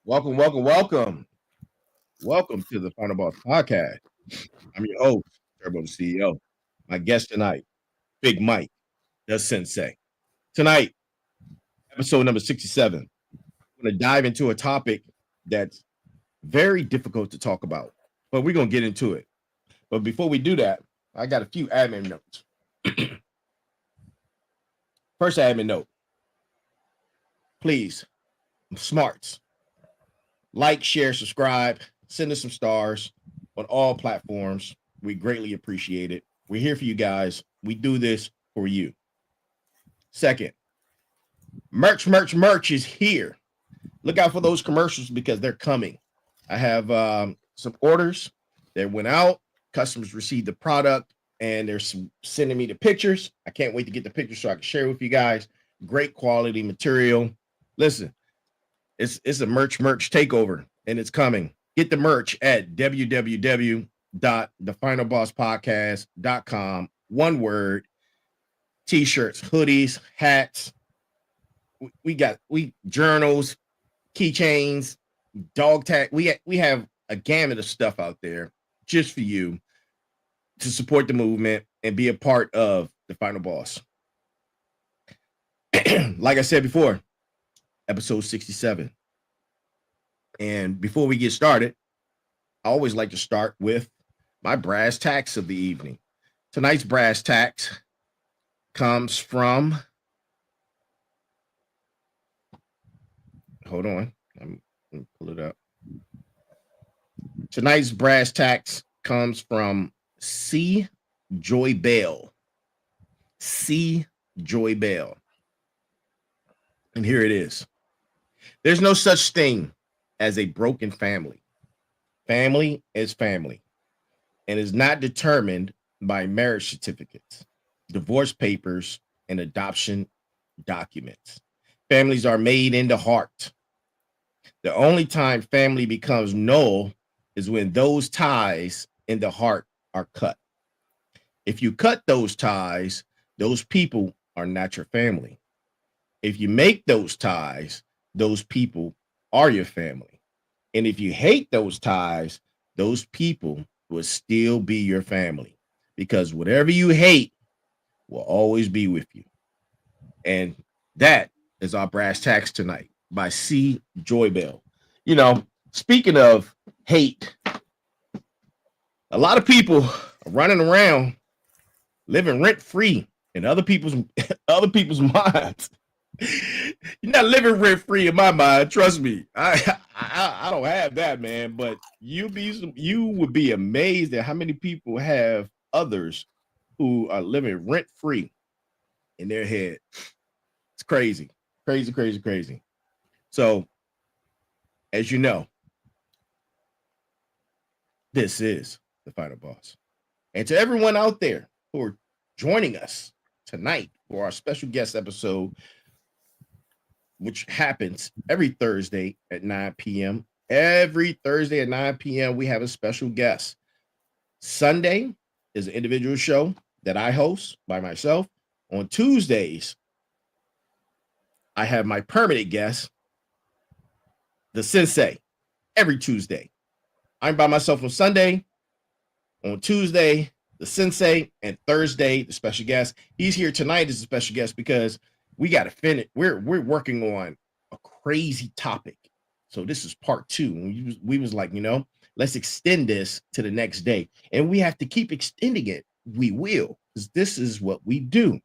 Welcome, welcome, welcome. Welcome to the Final Boss Podcast. I'm your host, Turbo the CEO. My guest tonight, Big Mike, the Sensei. Tonight, episode number 67. I'm going to dive into a topic that's very difficult to talk about, but we're going to get into it. But before we do that, I got a few admin notes. First admin note, please, smarts, like, share, subscribe, send us some stars on all platforms. We greatly appreciate it. We're here for you guys. We do this for you. Second, merch is here. Look out for those commercials because they're coming. I have some orders that went out. Customers received the product and they're sending me the pictures. I can't wait to get the pictures so I can share with you guys. Great quality material. Listen, it's a merch takeover and it's coming. Get the merch at www.thefinalbosspodcast.com. One word. T-shirts, hoodies, hats. We got journals, keychains, dog tag. We have a gamut of stuff out there just for you to support the movement and be a part of the Final Boss. Like I said before, episode 67. And before we get started, I always like to start with my brass tacks of the evening. Tonight's brass tacks comes from, hold on, I'm gonna pull it up. Tonight's brass tacks comes from C. Joy Bell. C. Joy Bell. And here it is. There's no such thing as a broken family. Family is family and is not determined by marriage certificates, divorce papers, and adoption documents. Families are made in the heart. The only time family becomes null is when those ties in the heart are cut. If you cut those ties, those people are not your family. If you make those ties, those people are your family. And if you hate those ties, those people will still be your family because whatever you hate will always be with you. And that is our brass tacks tonight by C. Joy Bell. You know, speaking of hate, a lot of people are running around living rent free in other people's minds. You're not living rent free in my mind. Trust me, I don't have that, man. But you would be amazed at how many people have others who are living rent free in their head. It's crazy, crazy, crazy, crazy. So, as you know, this is the Final Boss, and to everyone out there who are joining us tonight for our special guest episode, which happens every Thursday at 9 p.m. Every Thursday at 9 p.m., we have a special guest. Sunday is an individual show that I host by myself. On Tuesdays, I have my permanent guest, the Sensei, every Tuesday. I'm by myself on Sunday. On Tuesday, the Sensei, and Thursday, the special guest. He's here tonight as a special guest because we got to finish. We're working on a crazy topic. So this is part two. We was like, let's extend this to the next day. And we have to keep extending it. We will, because this is what we do.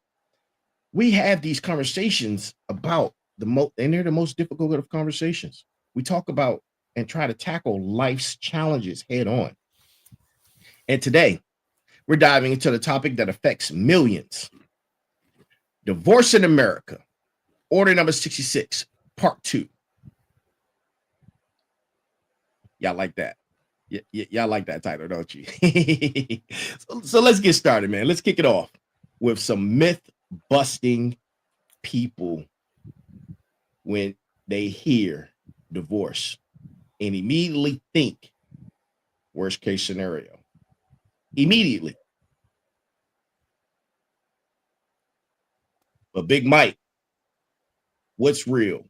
We have these conversations about and they're the most difficult of conversations. We talk about and try to tackle life's challenges head on. And today, we're diving into the topic that affects millions. Divorce in America, order number 66, part 2. Y'all like that? Y'all like that title, don't you? so let's get started, man. Let's kick it off with some myth-busting people when they hear divorce and immediately think worst case scenario. Immediately. But Big Mike, what's real?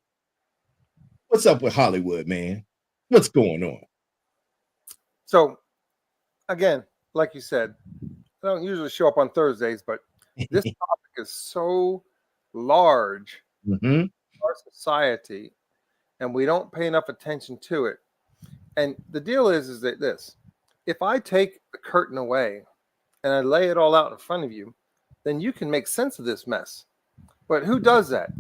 What's up with Hollywood, man? What's going on? So, again, like you said, I don't usually show up on Thursdays, but this topic is so large Mm-hmm. in our society, and we don't pay enough attention to it. And the deal is that this: if I take the curtain away and I lay it all out in front of you, then you can make sense of this mess. But who does that?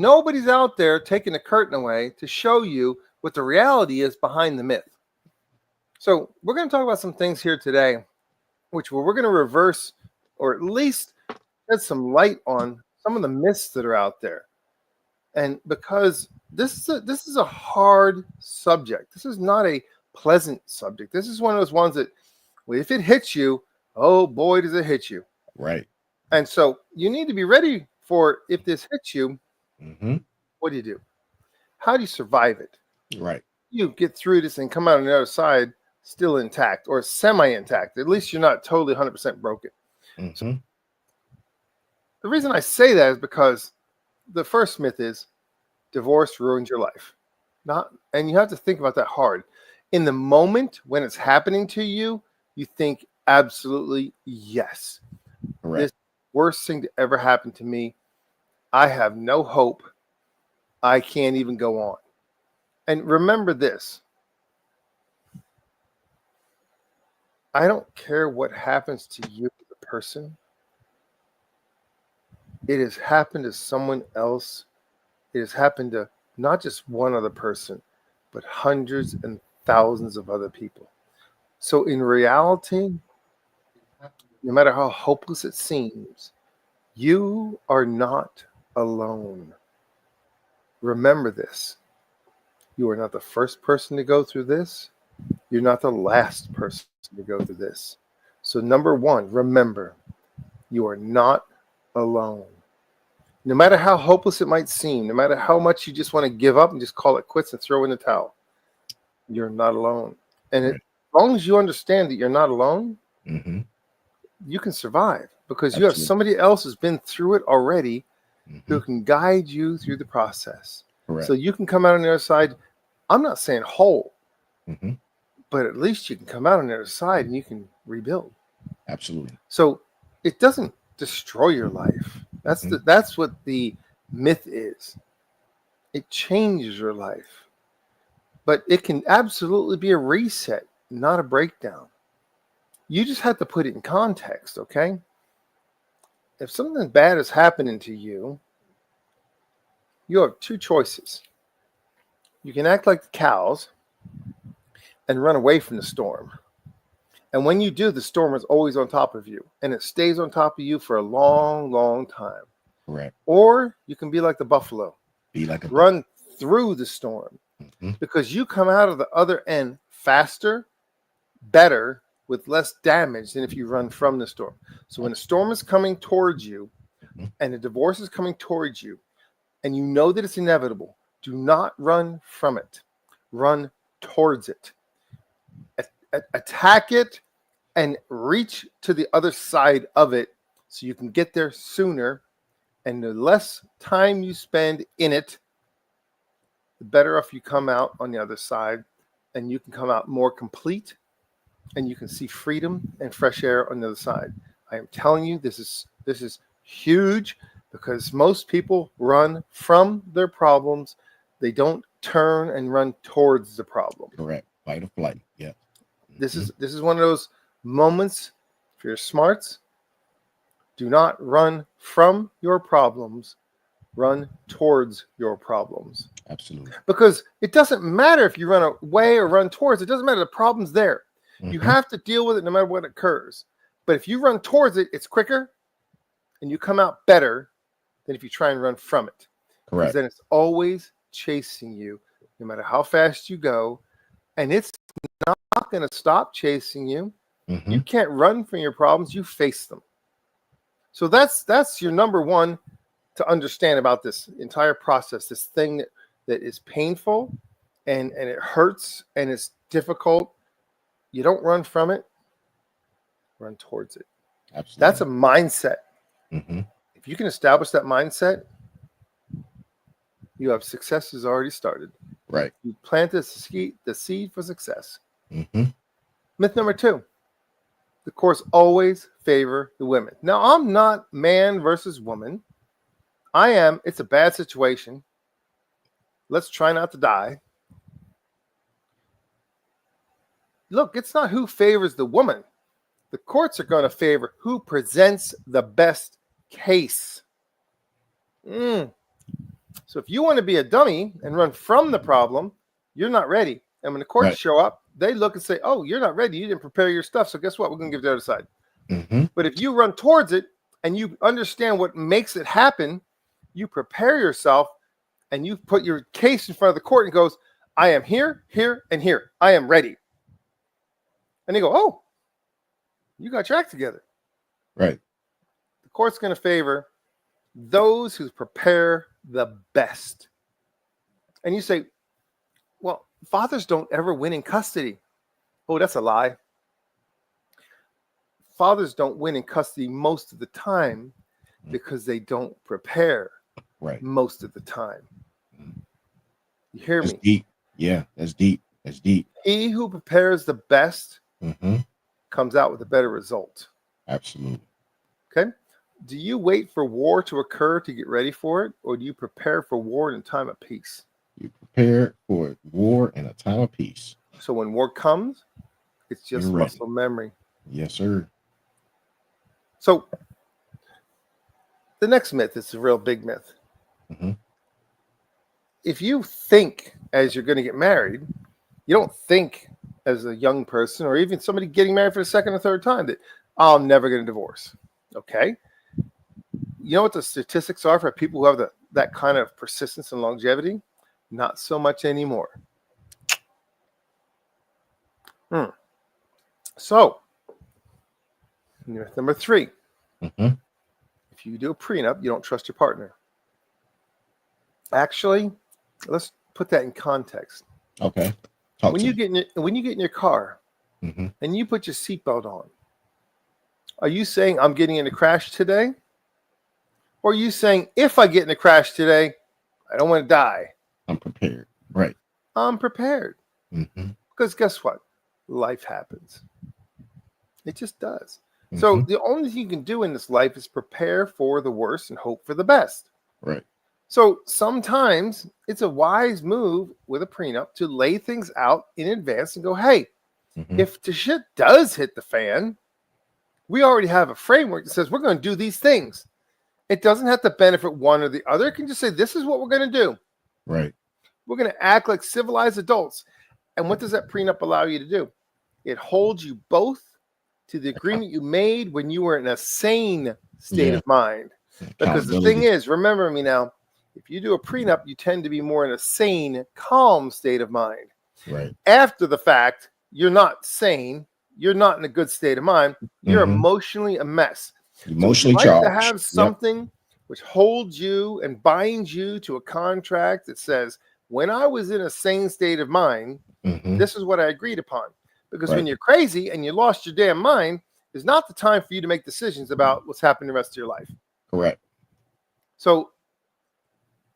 Nobody's out there taking the curtain away to show you what the reality is behind the myth. So we're going to talk about some things here today, which we're going to reverse, or at least shed some light on some of the myths that are out there. And because this is a hard subject, this is not a pleasant subject. This is one of those ones that, well, if it hits you, oh boy, does it hit you. Right. And so you need to be ready for if this hits you. Mm-hmm. What do? How do you survive it? Right. You get through this and come out on the other side still intact or semi-intact. At least you're not totally 100% broken. Mm-hmm. So the reason I say that is because the first myth is divorce ruins your life. And you have to think about that hard. In the moment when it's happening to you, you think absolutely yes. Correct. This worst thing to ever happen to me. I have no hope. I can't even go on. And remember this. I don't care what happens to you as a person. It has happened to someone else. It has happened to not just one other person, but hundreds and thousands of other people. So in reality, no matter how hopeless it seems, you are not alone. Remember this. You are not the first person to go through this. You're not the last person to go through this. So number one, remember, you are not alone. No matter how hopeless it might seem, no matter how much you just want to give up and just call it quits and throw in the towel, you're not alone. And as long as you understand that you're not alone, Mm-hmm. you can survive because you Absolutely. have somebody else who's been through it already Mm-hmm. who can guide you through the process. Correct. So you can come out on the other side. I'm not saying whole, Mm-hmm. but at least you can come out on the other side and you can rebuild. Absolutely. So it doesn't destroy your life. That's what the myth is. It changes your life. But it can absolutely be a reset, not a breakdown. You just have to put it in context, okay? If something bad is happening to you, you have two choices. You can act like the cows and run away from the storm. And when you do, the storm is always on top of you, and it stays on top of you for a long, long time. Correct. Or you can be like the buffalo, Be like a run through the storm, Mm-hmm. because you come out of the other end faster, better, with less damage than if you run from the storm. So when the storm is coming towards you and the divorce is coming towards you, and you know that it's inevitable, do not run from it. Run towards it. Attack it and reach to the other side of it so you can get there sooner. And the less time you spend in it, the better off you come out on the other side, and you can come out more complete, and you can see freedom and fresh air on the other side. I am telling you, this is huge, because most people run from their problems. They don't turn and run towards the problem. Correct. Fight or flight. Yeah. This is one of those moments. If you're smarts, do not run from your problems. Run towards your problems. Absolutely. Because it doesn't matter if you run away or run towards it. It doesn't matter. The problem's there. Mm-hmm. You have to deal with it no matter what occurs. But if you run towards it, it's quicker and you come out better than if you try and run from it. Correct. Because then it's always chasing you, no matter how fast you go. And it's not going to stop chasing you. Mm-hmm. You can't run from your problems. You face them. So that's your number one to understand about this entire process, this thing that is painful and it hurts and it's difficult. You don't run from it, run towards it. Absolutely. That's a mindset. Mm-hmm. If you can establish that mindset, You have success has already started. Right. You planted the seed for success. Mm-hmm. Myth number 2. The courts always favor the women. Now, I'm not man versus woman. It's a bad situation. Let's try not to die. Look, it's not who favors the woman. The courts are going to favor who presents the best case. So if you want to be a dummy and run from the problem, you're not ready. And when the courts show up, they look and say, oh, you're not ready. You didn't prepare your stuff. So guess what? We're going to give the other side. Mm-hmm. But if you run towards it and you understand what makes it happen, you prepare yourself and you put your case in front of the court and goes, I am here, here, and here. I am ready. And they go, oh, you got your act together. Right. The court's going to favor those who prepare the best. And you say, well, fathers don't ever win in custody. Oh, that's a lie. Fathers don't win in custody most of the time because they don't prepare most of the time. You hear me? Deep. Yeah, that's deep. That's deep. He who prepares the best comes out with a better result. Absolutely. Okay. Do you wait for war to occur to get ready for it, or do you prepare for war in a time of peace? You prepare for war in a time of peace. So when war comes, it's just muscle memory. Yes, sir. So the next myth is a real big myth. Mm-hmm. If you think as you're going to get married, you don't think as a young person or even somebody getting married for the second or third time that I'm never going to divorce. Okay. You know what the statistics are for people who have that kind of persistence and longevity? Not so much anymore. So, myth number 3. If you do a prenup, you don't trust your partner. Actually, let's put that in context. Okay. When you get in your car and you put your seatbelt on, are you saying I'm getting in a crash today? Or are you saying if I get in a crash today, I don't want to die? I'm prepared. Right. I'm prepared. Because guess what? Life happens. It just does. So the only thing you can do in this life is prepare for the worst and hope for the best. Right. So sometimes it's a wise move with a prenup to lay things out in advance and go, hey, if the shit does hit the fan, we already have a framework that says we're going to do these things. It doesn't have to benefit one or the other. It can just say, this is what we're going to do. Right. We're going to act like civilized adults. And what does that prenup allow you to do? It holds you both to the agreement you made when you were in a sane state of mind. Because the thing is, remember me now, if you do a prenup, you tend to be more in a sane, calm state of mind. Right. After the fact, you're not sane. You're not in a good state of mind. You're emotionally a mess. Emotionally charged. To have something which holds you and binds you to a contract that says, when I was in a sane state of mind, this is what I agreed upon. Because when you're crazy and you lost your damn mind, is not the time for you to make decisions about what's happening the rest of your life. Correct. So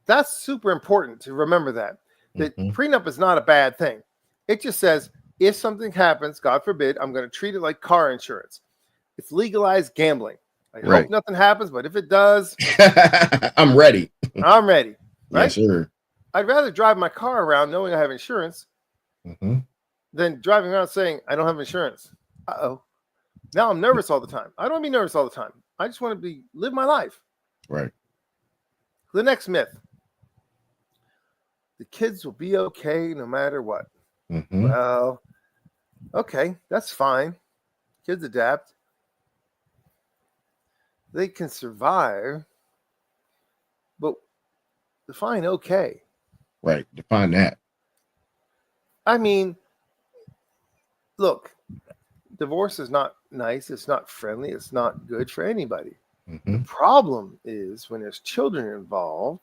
that's super important to remember that prenup is not a bad thing. It just says, if something happens, God forbid, I'm going to treat it like car insurance. It's legalized gambling. I hope nothing happens, but if it does, I'm ready. I'm ready. Right? Yes, sir. I'd rather drive my car around knowing I have insurance than driving around saying I don't have insurance. Uh-oh. Now I'm nervous all the time. I don't want to be nervous all the time. I just want to live my life. Right. The next myth. The kids will be okay no matter what. Well, okay, that's fine. Kids adapt. They can survive, but define okay. Right. Define that. I mean, look, divorce is not nice. It's not friendly. It's not good for anybody. The problem is when there's children involved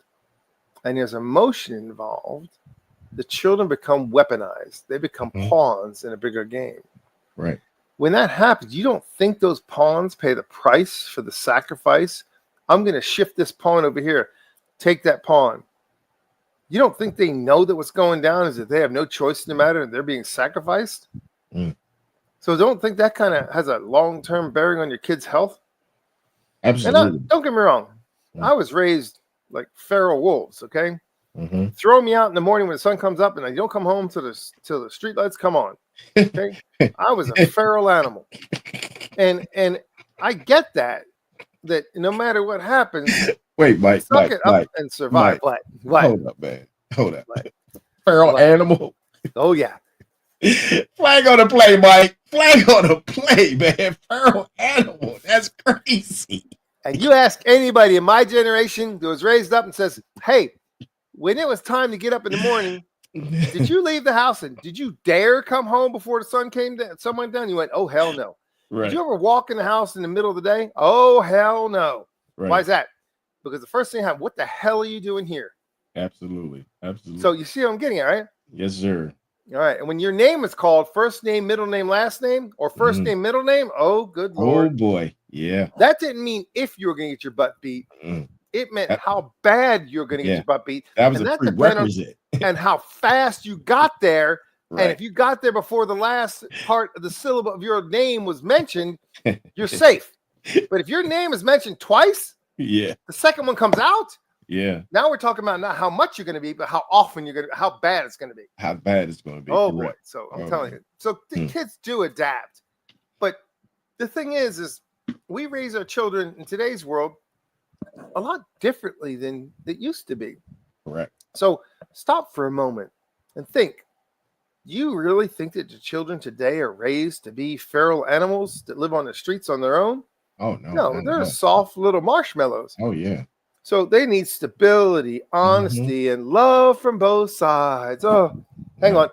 and there's emotion involved, the children become weaponized. They become pawns in a bigger game. Right. When that happens, you don't think those pawns pay the price for the sacrifice? I'm going to shift this pawn over here. Take that pawn. You don't think they know that what's going down is that they have no choice in the matter and they're being sacrificed? Mm. So don't think that kind of has a long-term bearing on your kid's health. Absolutely. And don't get me wrong. Mm. I was raised like feral wolves, okay? Mm-hmm. Throw me out in the morning when the sun comes up and I don't come home till the street lights come on. Okay? I was a feral animal. And I get that no matter what happens, Wait, Mike, suck it up and survive. Mike. What? Hold up, man. Hold up. What? Feral What? animal. Oh, yeah. Flag on the play, Mike. Flag on the play, man. Feral animal. That's crazy. And you ask anybody in my generation that was raised up and says, hey, when it was time to get up in the morning, did you leave the house and did you dare come home before the sun went down? You went, oh, hell no. Right. Did you ever walk in the house in the middle of the day? Oh, hell no. Right. Why is that? Because the first thing happened, what the hell are you doing here? Absolutely. Absolutely. So you see what I'm getting at, right? Yes, sir. All right. And when your name is called first name, middle name, last name, or first name, middle name, oh, good Lord. Oh, boy. Yeah. That didn't mean if you were going to get your butt beat. It meant how bad you're going to get your butt beat. That was a prerequisite. And how fast you got there. Right. And if you got there before the last part of the syllable of your name was mentioned, you're safe. But if your name is mentioned twice, the second one comes out. Yeah. Now we're talking about not how much you're going to be, but how often how bad it's going to be. How bad it's going to be. Oh, correct. boy. So I'm telling you. So the kids do adapt. But the thing is we raise our children in today's world a lot differently than it used to be. Correct. So stop for a moment and think. Do you really think that the children today are raised to be feral animals that live on the streets on their own? Oh, no. No, they're soft little marshmallows. Oh, yeah. So they need stability, honesty, and love from both sides. Oh, hang on.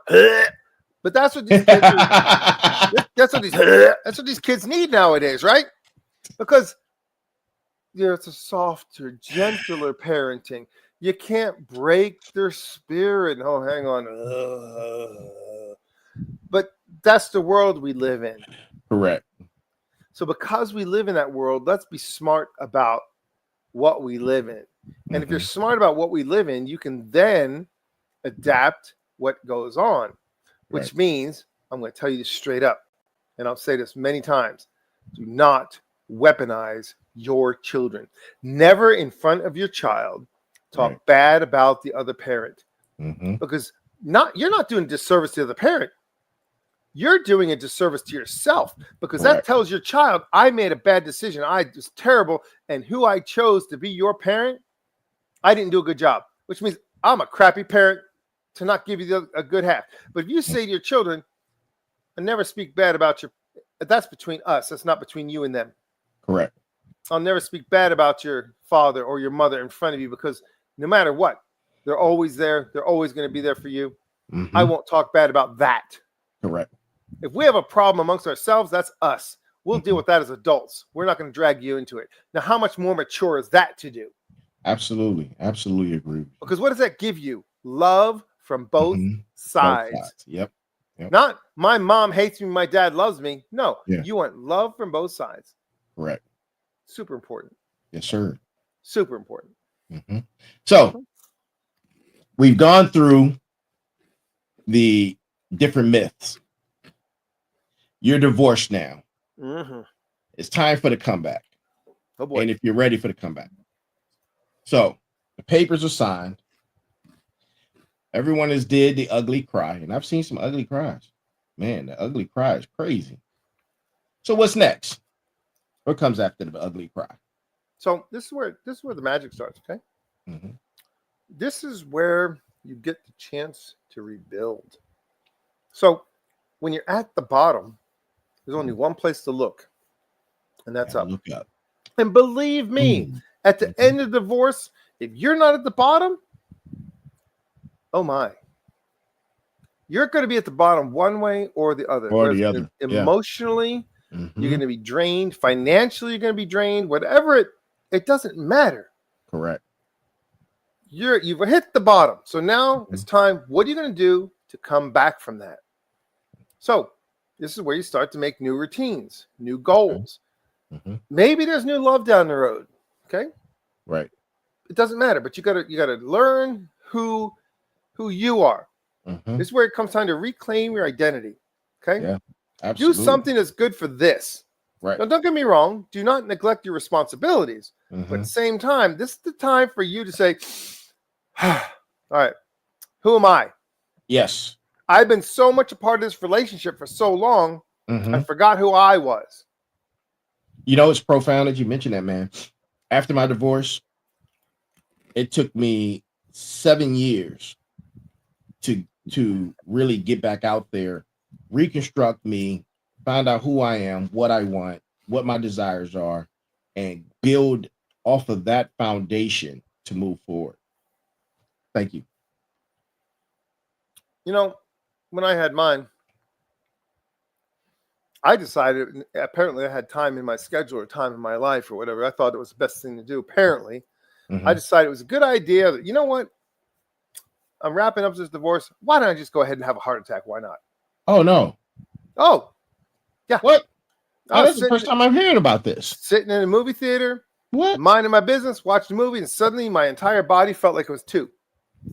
But that's what these kids that's what these kids need nowadays, right? Because it's a softer, gentler parenting. You can't break their spirit. Oh, hang on. But that's the world we live in. Correct. So because we live in that world, let's be smart about what we live in. And if you're smart about what we live in, you can then adapt what goes on, which means I'm going to tell you this straight up. And I'll say this many times. Do not weaponize your children. Never in front of your child talk bad about the other parent, because you're not doing a disservice to the parent. You're doing a disservice to yourself, because that tells your child, I made a bad decision. I was terrible. And who I chose to be your parent, I didn't do a good job, which means I'm a crappy parent to not give you a good half. But if you say to your children, I never speak bad about that's between us. That's not between you and them. Correct. I'll never speak bad about your father or your mother in front of you, because no matter what, they're always there. They're always going to be there for you. I won't talk bad about that. Correct. If we have a problem amongst ourselves, that's us. We'll deal with that as adults. We're not going to drag you into it. Now, how much more mature is that to do? Absolutely. Absolutely agree. Because what does that give you? Love from both sides. Both sides. Yep. Not my mom hates me, my dad loves me. No, you want love from both sides. Correct. Super important. Yes, sir. Super important. So we've gone through the different myths. You're divorced now. It's time for the comeback. Oh boy. And if you're ready for the comeback. So the papers are signed. Everyone has did the ugly cry. And I've seen some ugly cries. Man, the ugly cry is crazy. So what's next? What comes after the ugly cry? So this is where the magic starts, okay? This is where you get the chance to rebuild. So when you're at the bottom, there's only one place to look, and that's up. Look up. And believe me, at the end of divorce, if you're not at the bottom, oh my, you're going to be at the bottom one way or the other. Or the other. Emotionally, you're going to be drained. Financially, you're going to be drained. Whatever it doesn't matter. Correct. You've hit the bottom. So now it's time. What are you going to do to come back from that? So this is where you start to make new routines, new goals. Maybe there's new love down the road. Okay. Right. It doesn't matter, but you gotta learn who who you are. Mhm. This is where it comes time to reclaim your identity. Okay. Yeah, Do absolutely. something that's good for this. Right. Now, don't get me wrong. Do not neglect your responsibilities. But at the Mhm. same time, this is the time for you to say, all right, who am I? Yes. I've been so much a part of this relationship for so long, I Mhm. forgot who I was. You know, it's profound that you mentioned that, man. After my divorce, it took me 7 years to really get back out there, reconstruct me, find out who I am, what I want, what my desires are, and build off of that foundation to move forward. Thank you. You know, when I had mine, I decided, apparently I had time in my schedule or time in my life or whatever. I thought it was the best thing to do. Apparently, I Mhm. decided it was a good idea that, you know what? I'm wrapping up this divorce. Why don't I just go ahead and have a heart attack? Why not? Oh no. Oh, yeah. What? I Oh, was that's the first time I'm hearing about this. sitting in a movie theater, What? minding my business, watching a movie, and suddenly my entire body felt like it was two.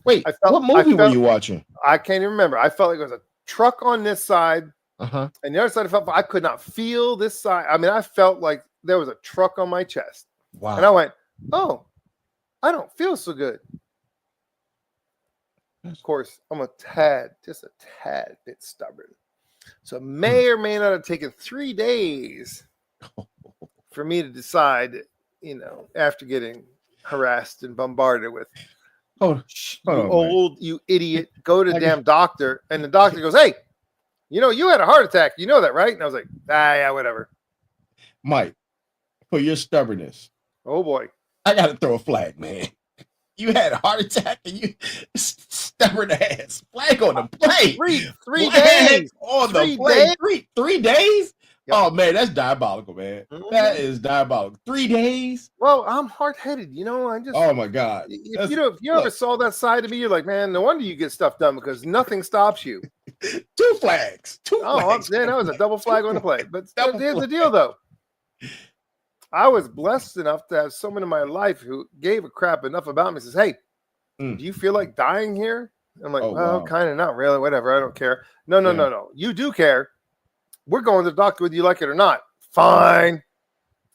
Wait, I what felt, movie were you watching? I can't even remember. I felt like it was a truck on this side, Uh-huh. and the other side I felt I could not feel this side. I mean, I felt like there was a truck on my chest. Wow. And I went, oh, I don't feel so good. Of course, I'm just a tad bit stubborn. So it may or may not have taken 3 days for me to decide, after getting harassed and bombarded with, Hold on, you idiot, go to the I damn doctor. And the doctor goes, hey, you had a heart attack. You know that, right? And I was like, yeah, whatever. Mike, for your stubbornness, Oh, boy. I got to throw a flag, man. You had a heart attack and you stubborn ass. Flag on the plate. Three Flag days. on 3 the plate. days? 3 days? Yep. Oh, man, that's diabolical, man. Mhm. That is diabolical. 3 days? Well, I'm hard-headed. I just... Oh, my God. If you ever saw that side of me, you're like, man, no wonder you get stuff done because nothing stops you. 2 flags. 2 flags. Yeah, that was a double flag on the play. But Double here's the flag. deal, though. I was blessed enough to have someone in my life who gave a crap enough about me. Says, hey, do you feel like dying here? I'm like, well, wow. kind of not really. Whatever. I don't care. No. You do care. We're going to the doctor whether you like it or not. Fine.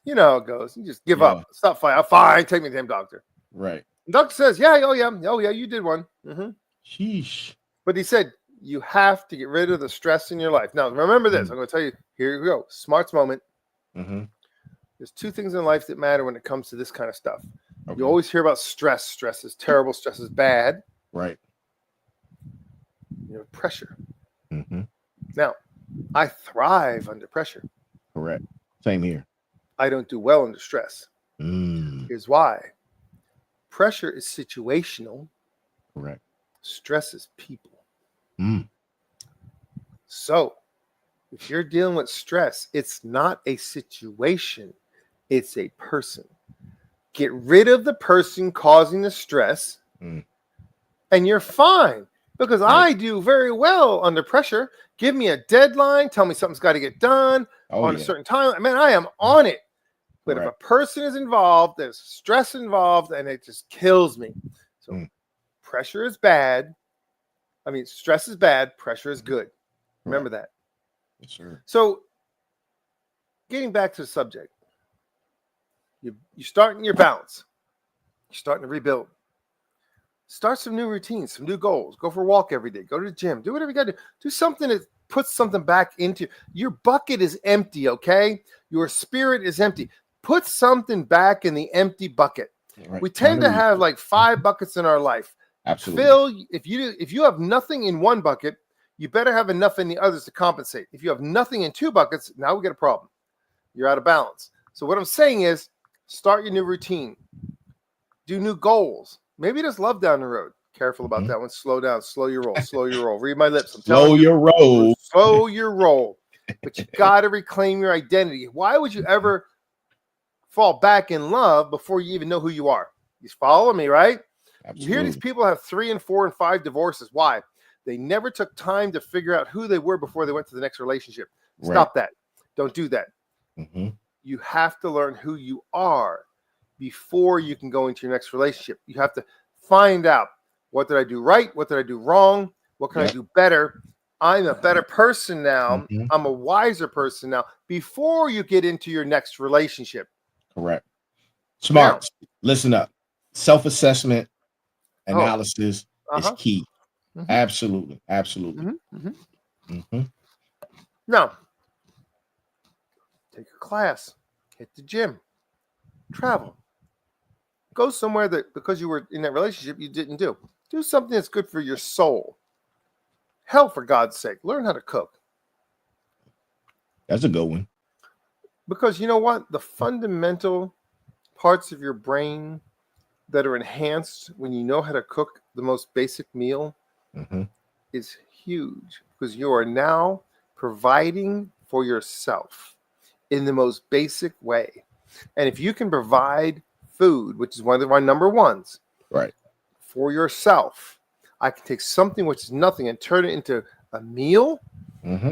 You know how it goes. You just give up. Stop fighting. Fine. Take me to the damn doctor. Right. The doctor says, yeah, oh yeah, you did one. Mm-hmm. Sheesh. But he said, you have to get rid of the stress in your life. Now, remember this. I'm going to tell you, here we go. Smarts moment. Mm-hmm. There's 2 things in life that matter when it comes to this kind of stuff. Okay. You always hear about stress. Stress is terrible. Stress is bad. Right. Pressure. Mm-hmm. Now, I thrive under pressure. Correct. Same here. I don't do well under stress. Mm. Here's why. Pressure is situational. Correct. Stress is people. Mm. So, if you're dealing with stress, it's not a situation. It's a person. Get rid of the person causing the stress, and you're fine. Because I do very well under pressure. Give me a deadline. Tell me something's got to get done on a certain time. Man, I am on it. But if a person is involved, there's stress involved, and it just kills me. So pressure is bad. I mean, stress is bad. Pressure is good. Remember that. Yes, sir. So getting back to the subject, you're starting your balance. You're starting to rebuild. Start some new routines, some new goals. Go for a walk every day. Go to the gym. Do whatever you got to do. Do something that puts something back into your bucket is empty, okay? Your spirit is empty. Put something back in the empty bucket. Right. We tend to have like 5 buckets in our life. Absolutely. Phil, if you have nothing in one bucket, you better have enough in the others to compensate. If you have nothing in 2 buckets, now we get a problem. You're out of balance. So what I'm saying is start your new routine. Do new goals. Maybe there's love down the road. Careful about that one. Slow down. Slow your roll. Slow your roll. Read my lips. I'm slow your roll. Slow your roll. But you got to reclaim your identity. Why would you ever fall back in love before you even know who you are? You follow me, right? Absolutely. You hear these people have 3 and 4 and 5 divorces. Why? They never took time to figure out who they were before they went to the next relationship. Stop that. Don't do that. You have to learn who you are before you can go into your next relationship. You have to find out What did I do right? What did I do wrong? What can I Yep. do better? I'm a better person now. Mhm. I'm a wiser person now before you get into your next relationship. Correct. Smart. Listen up. Self-assessment Oh, analysis is uh-huh. key. Mhm. Absolutely. Absolutely. Mhm. Now, take a class, hit the gym, travel. Go somewhere that because you were in that relationship you didn't do. Do something that's good for your soul. Hell, for God's sake, learn how to cook. That's a good one. Because you know what? The fundamental parts of your brain that are enhanced when you know how to cook the most basic meal Mhm. is huge because you are now providing for yourself in the most basic way. And if you can provide food, which is one of my number ones, Right. for yourself, I can take something which is nothing and turn it into a meal.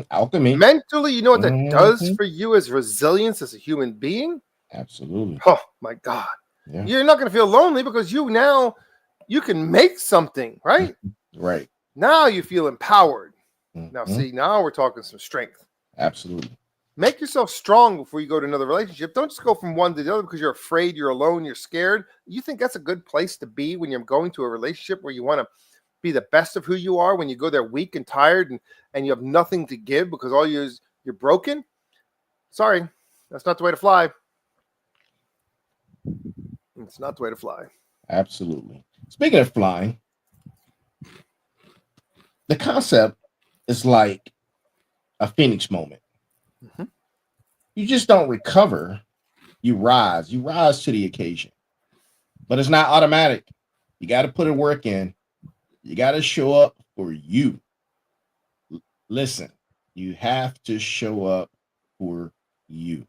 Alchemy. Mentally, you know what that does Mhm. for you as resilience as a human being? Absolutely. Oh my God. Yeah. You're not going to feel lonely because you can make something, right? Right. Now you feel empowered. Now, Mhm. see, now we're talking some strength. Absolutely. Make yourself strong before you go to another relationship. Don't just go from one to the other because you're afraid, you're alone, you're scared. You think that's a good place to be when you're going to a relationship where you want to be the best of who you are when you go there weak and tired and you have nothing to give because all you're broken? Sorry, that's not the way to fly. It's not the way to fly. Absolutely. Speaking of flying, the concept is like a phoenix moment. Mhm. You just don't recover, you rise. You rise to the occasion. But it's not automatic. You got to put in work in. You got to show up for you. Listen, you have to show up for you.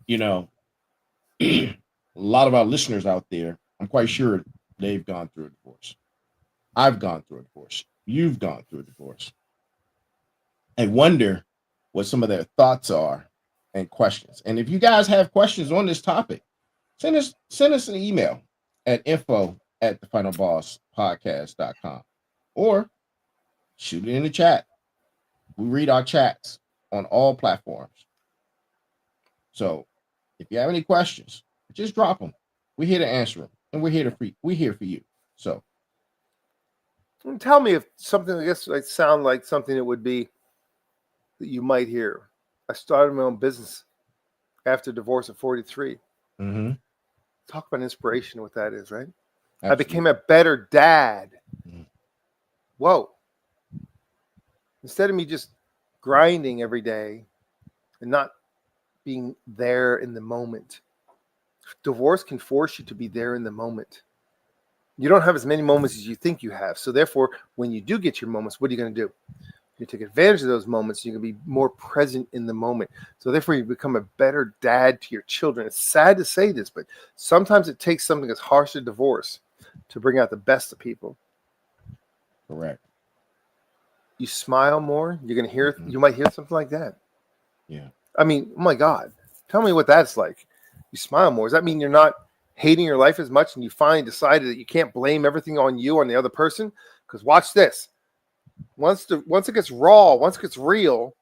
You know, a lot of our listeners out there, I'm quite sure they've gone through a divorce. I've gone through a divorce. You've gone through a divorce. I wonder what some of their thoughts are and questions. And if you guys have questions on this topic, send us an email at info@thefinalbosspodcast.com or shoot it in the chat. We read our chats on all platforms. So if you have any questions, just drop them. We're here to answer them, and we're here for you. So And tell me if something I guess might sound like something that would be that you might hear. I started my own business after divorce at 43. mhm, Talk about inspiration, what that is, right? I absolutely. became a better dad. Mhm. Whoa. Instead of me just grinding every day and not being there in the moment, divorce can force you to be there in the moment. You don't have as many moments as you think you have. So, therefore, when you do get your moments, what are you going to do? You take advantage of those moments. You can be more present in the moment. So therefore, you become a better dad to your children. It's sad to say this, but sometimes it takes something as harsh as divorce to bring out the best of people. Correct. You smile more. You're gonna hear. Mhm. You might hear something like that. Yeah. I mean, oh my God, tell me what that's like. You smile more. Does that mean you're not hating your life as much, and you finally decided that you can't blame everything on you on the other person? Because watch this. Once it gets raw, once it gets real,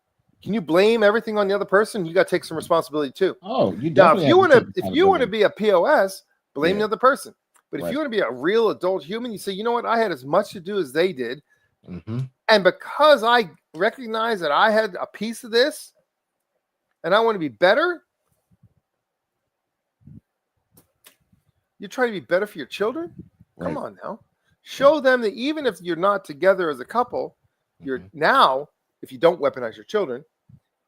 can you blame everything on the other person? You got to take some responsibility too. Oh, you Now, definitely have to take if you want to accountability. be a POS, blame Yeah. the other person. But if you Right. want to be a real adult human, you say, you know what, I had as much to do as they did, Mm-hmm. and because I recognize that I had a piece of this, and I want to be better. You try to be better for your children. Come Right. on now, show them that even if you're not together as a couple, you're Mhm. now. If you don't weaponize your children,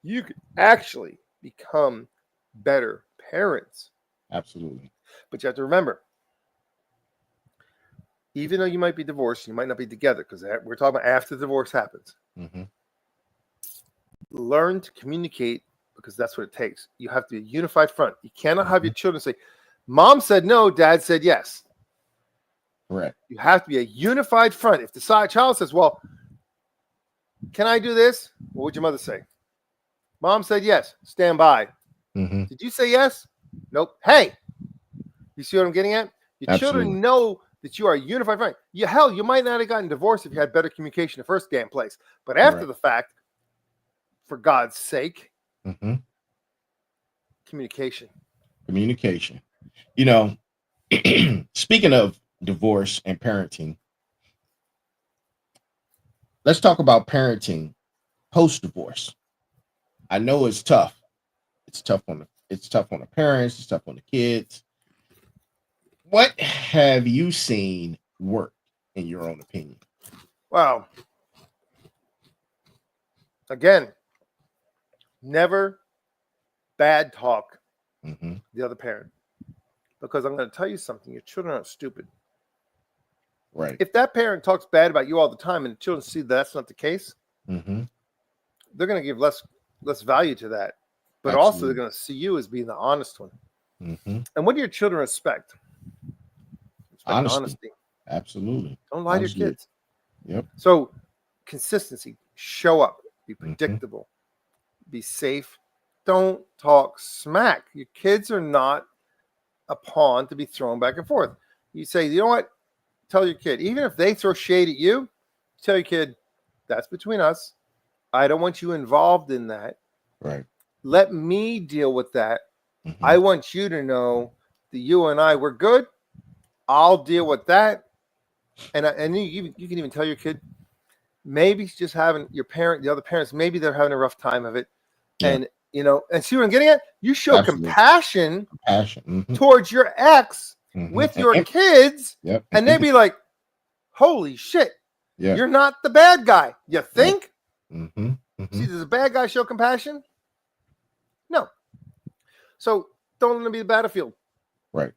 you could actually become better parents. Absolutely. But you have to remember, even though you might be divorced, you might not be together because we're talking about after the divorce happens. Mm-hmm. Learn to communicate because that's what it takes. You have to be a unified front. You cannot have your children say, Mom said no, Dad said yes. Correct. You have to be a unified front. If the child says, well, can I do this? What would your mother say? Mom said yes. Stand by. Mm-hmm. Did you say yes? Nope. Hey, you see what I'm getting at? Your Absolutely. children know that you are a unified family. You might not have gotten divorced if you had better communication the first damn place. But after the fact, for God's sake, communication. Communication. You know, speaking of divorce and parenting, let's talk about parenting post-divorce. I know it's tough. It's tough on the parents, it's tough on the kids. What have you seen work in your own opinion? Wow. Again, never bad talk the other parent. Because I'm going to tell you something, your children aren't stupid. Right. If that parent talks bad about you all the time and the children see that's not the case, they're going to give less value to that. But also they're going to see you as being the honest one. And what do your children respect? Honesty. Absolutely. Don't lie to your kids. Yep. So consistency, show up, be predictable, be safe. Don't talk smack. Your kids are not a pawn to be thrown back and forth. You say, you know what? Tell your kid, even if they throw shade at you, tell your kid, that's between us. I don't want you involved in that. Right. Let me deal with that. I want you to know that you and I were good. I'll deal with that. And you can even tell your kid, maybe it's just having the other parents, maybe they're having a rough time of it. Yeah. And and see what I'm getting at? You show compassion towards your ex with your kids, and they'd be like, holy shit, you're not the bad guy. You think? See, does a bad guy show compassion? No. So don't let them be the battlefield. Right.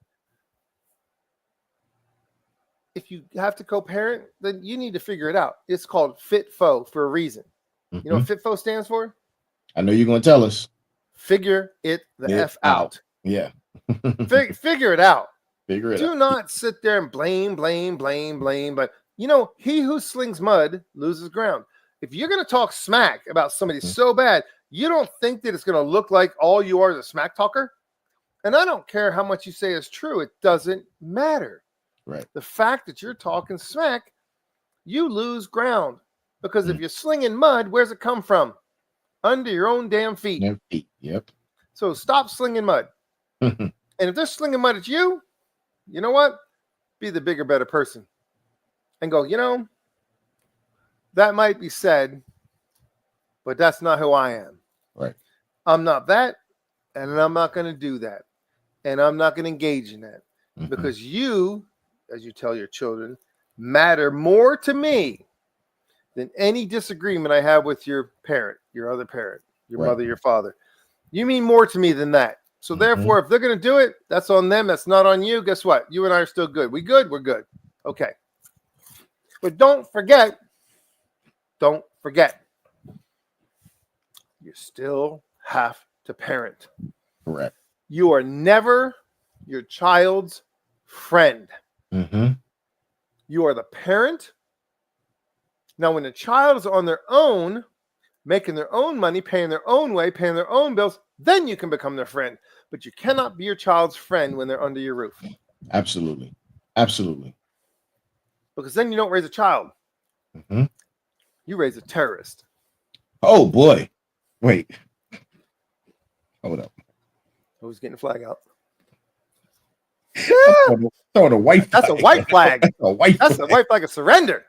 If you have to co-parent, then you need to figure it out. It's called FITFO for a reason. You know what FITFO stands for? I know you're going to tell us. Figure it the F out. Yeah. Figure it out. Figure it out. Do not sit there and blame. But he who slings mud loses ground. If you're going to talk smack about somebody so bad, you don't think that it's going to look like all you are is a smack talker? And I don't care how much you say is true. It doesn't matter. Right. The fact that you're talking smack, you lose ground. Because if you're slinging mud, where's it come from? Under your own damn feet. Yep. So stop slinging mud. And if they're slinging mud at you, you know what? Be the bigger, better person. And go, that might be said, but that's not who I am. Right. I'm not that, and I'm not going to do that. And I'm not going to engage in that. Because you, as you tell your children, matter more to me than any disagreement I have with your parent, your other parent, your mother, your father. You mean more to me than that. So therefore, if they're going to do it, that's on them. That's not on you. Guess what? You and I are still good. We good? We're good. Okay. But don't forget, you still have to parent. Correct. You are never your child's friend. You are the parent. Now, when the child is on their own, making their own money, paying their own way, paying their own bills, then you can become their friend. But you cannot be your child's friend when they're under your roof. Absolutely. Because then you don't raise a child. You raise a terrorist. Oh, boy. Wait. Hold up. Who's getting the flag out? Throwing a white flag. That's a white flag. That's a white That's a white flag of surrender.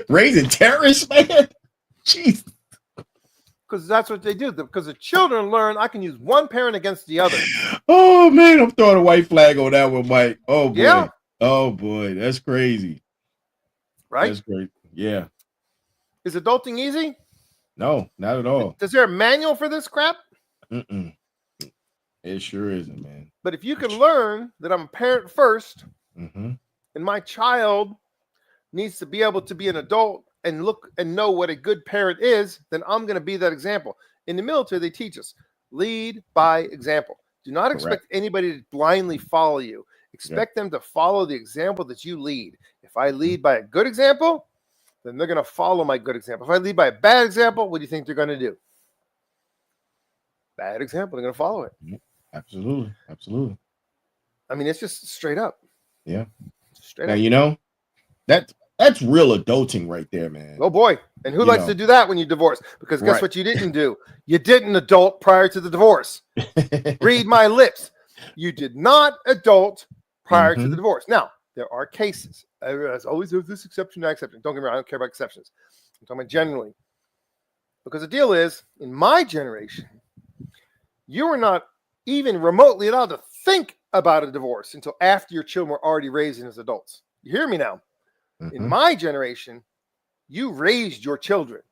Raising terrorists, man. Jeez. Because that's what they do. Because the children learn I can use one parent against the other. Oh, man. I'm throwing a white flag on that one, Mike. Oh, boy. Yeah. Oh, boy. That's crazy. Right? That's great. Yeah. Is adulting easy? No, not at all. Is there a manual for this crap? It sure isn't, man. But if you can learn that I'm a parent first, and my child needs to be able to be an adult and look and know what a good parent is, then I'm going to be that example. In the military, they teach us lead by example. Do not expect anybody to blindly follow you. Expect them to follow the example that you lead. If I lead by a good example, then they're going to follow my good example. If I lead by a bad example, what do you think they're going to do? Bad example, they're going to follow it. Absolutely. I mean, it's just straight up. Yeah. Straight Now, up. you know, that's real adulting right there, man. Oh boy. And who You likes know. to do that when you divorce? Because guess Right. what you didn't do? You didn't adult prior to the divorce. Read my lips. You did not adult prior to the divorce. Now, there are cases. There's always this exception, that exception. Don't get me wrong, I don't care about exceptions. I'm talking about generally. Because the deal is, in my generation, you were not even remotely allowed to think about a divorce until after your children were already raised as adults. You hear me now? In my generation, you raised your children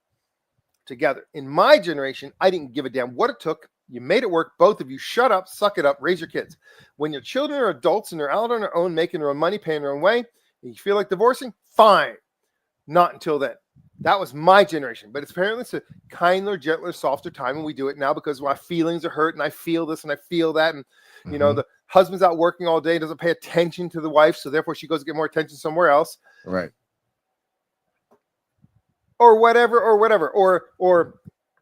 together. In my generation, I didn't give a damn what it took. You made it work. Both of you shut up, suck it up, raise your kids. When your children are adults and they're out on their own, making their own money, paying their own way, and you feel like divorcing, fine. Not until then. That was my generation. But apparently it's a kinder, gentler, softer time, and we do it now because my feelings are hurt and I feel this and I feel that. And, you know, the husband's out working all day, doesn't pay attention to the wife, so therefore she goes to get more attention somewhere else. Right. Or whatever, or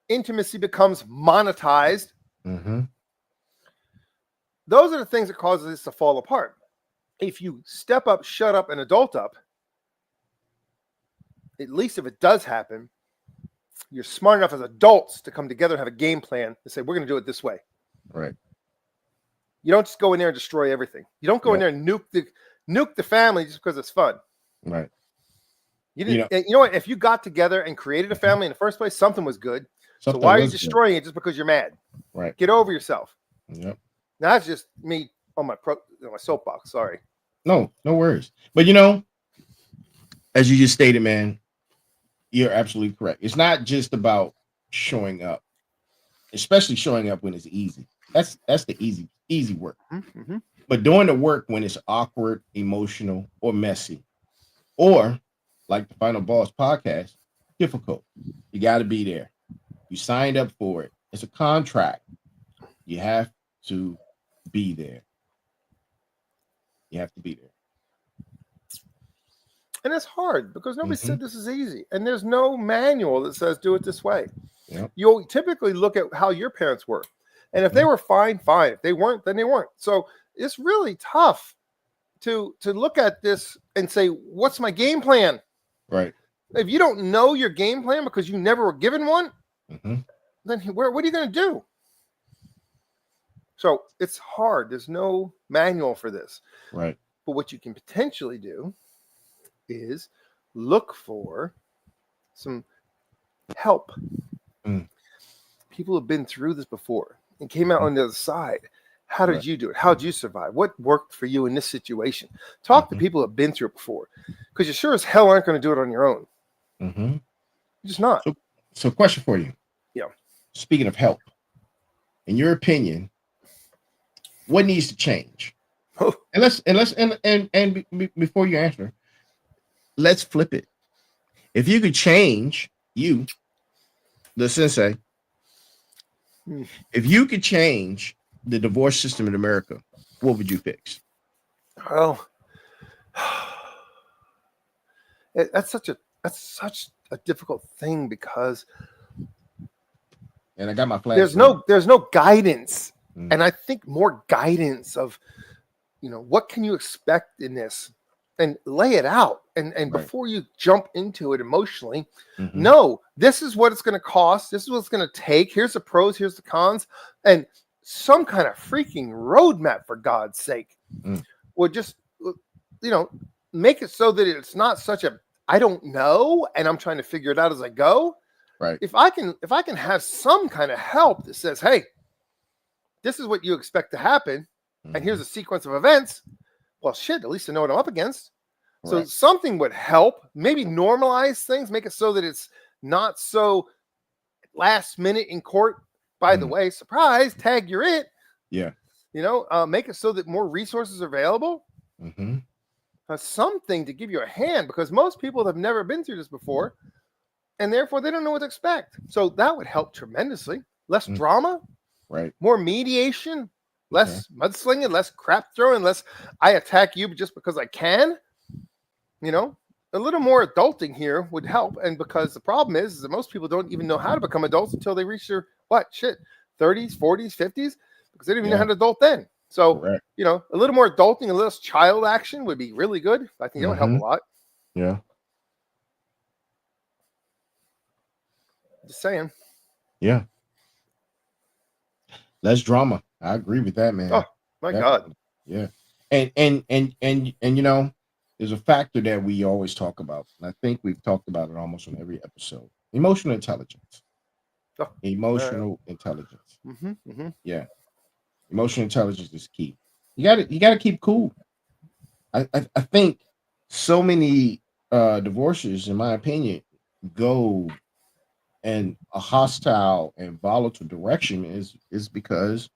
intimacy becomes monetized. Those are the things that causes this to fall apart. If you step up, shut up, and adult up, at least if it does happen, you're smart enough as adults to come together and have a game plan and say, we're going to do it this way. Right. You don't just go in there and destroy everything. You don't go in there and nuke the family just because it's fun. Right. You didn't. You know what? If you got together and created a family in the first place, something was good. So why are you destroying it just because you're mad? Right. Get over yourself. Yep. Now that's just me on my soapbox. Sorry. No worries. But you know, as you just stated, man, you're absolutely correct. It's not just about showing up, especially showing up when it's easy. That's the easy work. But doing the work when it's awkward, emotional, or messy, or like the Final Boss podcast, difficult. You got to be there. You signed up for it. It's a contract. You have to be there. You have to be there. And it's hard because nobody said this is easy. And there's no manual that says do it this way. Yep. You'll typically look at how your parents were. And if they were fine. If they weren't, then they weren't. So it's really tough to look at this and say, what's my game plan? Right. If you don't know your game plan because you never were given one, then what are you going to do? So it's hard. There's no manual for this. Right. But what you can potentially do is look for some help. People have been through this before and came out on the other side. How did you do it? How did you survive? What worked for you in this situation? Talk to people who have been through it before, because you sure as hell aren't going to do it on your own. You're just not. So question for you. Yeah. Speaking of help, in your opinion, what needs to change? And before you answer, let's flip it. If you could change you, the sensei, if you could change the divorce system in America, what would you fix? Well, that's such a difficult thing because and I got my flash. There's no guidance. And I think more guidance of, what can you expect in this, and lay it out. And before you jump into it emotionally, no, this is what it's going to cost. This is what it's going to take. Here's the pros. Here's the cons. And some kind of freaking roadmap, for God's sake, would just, make it so that it's not such a, I don't know, and I'm trying to figure it out as I go. Right. If I can have some kind of help that says, hey, this is what you expect to happen, and here's a sequence of events. Well, shit, at least I know what I'm up against. So something would help, maybe normalize things, make it so that it's not so last minute in court. By the way, surprise, tag, you're it. Yeah. Make it so that more resources are available. Something to give you a hand, because most people have never been through this before, and therefore they don't know what to expect. So that would help tremendously. Less drama, right? More mediation, less mudslinging, less crap throwing, less I attack you just because I can. A little more adulting here would help. And because the problem is that most people don't even know how to become adults until they reach their 30s, 40s, 50s, because they don't even know how to adult then. So, Correct. a little more adulting, a little less child action would be really good. I think that would help a Mhm. lot. Yeah. Just saying. Yeah. Less drama. I agree with that, Oh man. my God. Definitely. Yeah. And you know, there's a factor that we always talk about. And I think we've talked about it almost on every episode. Emotional intelligence. Oh, Emotional intelligence. mm-hmm. Yeah. Emotional intelligence is key. You gotta keep cool. I think so many divorces, in my opinion, go in a hostile and volatile direction is because